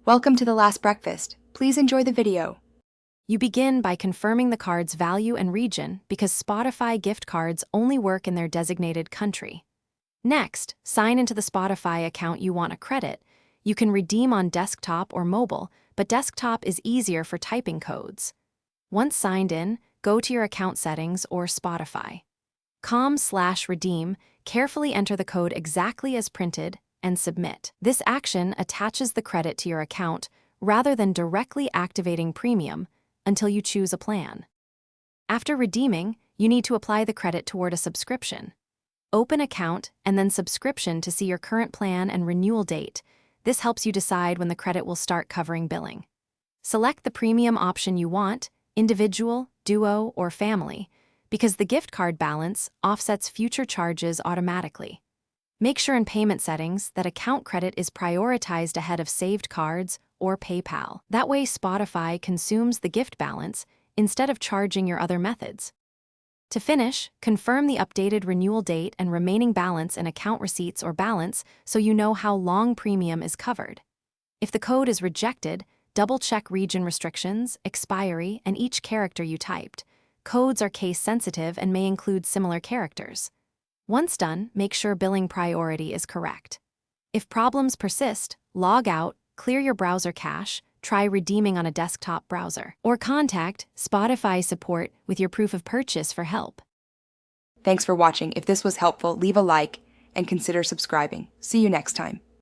Welcome to the last breakfast. Please enjoy the video. You begin by confirming the card's value and region because Spotify gift cards only work in their designated country. Next, sign into the Spotify account you want a credit. You can redeem on desktop or mobile, but desktop is easier for typing codes. Once signed in, go to your account settings or Spotify. com/redeem, carefully enter the code exactly as printed, and submit. This action attaches the credit to your account rather than directly activating premium until you choose a plan. After redeeming, you need to apply the credit toward a subscription. Open account and then subscription to see your current plan and renewal date. This helps you decide when the credit will start covering billing. Select the premium option you want, individual, duo, or family, because the gift card balance offsets future charges automatically. Make sure in payment settings that account credit is prioritized ahead of saved cards or PayPal. That way, Spotify consumes the gift balance instead of charging your other methods. To finish, confirm the updated renewal date and remaining balance in account receipts or balance so you know how long premium is covered. If the code is rejected, double-check region restrictions, expiry, and each character you typed. Codes are case-sensitive and may include similar characters. Once done, make sure billing priority is correct. If problems persist, log out, clear your browser cache, try redeeming on a desktop browser, or contact Spotify support with your proof of purchase for help. Thanks for watching. If this was helpful, leave a like and consider subscribing. See you next time.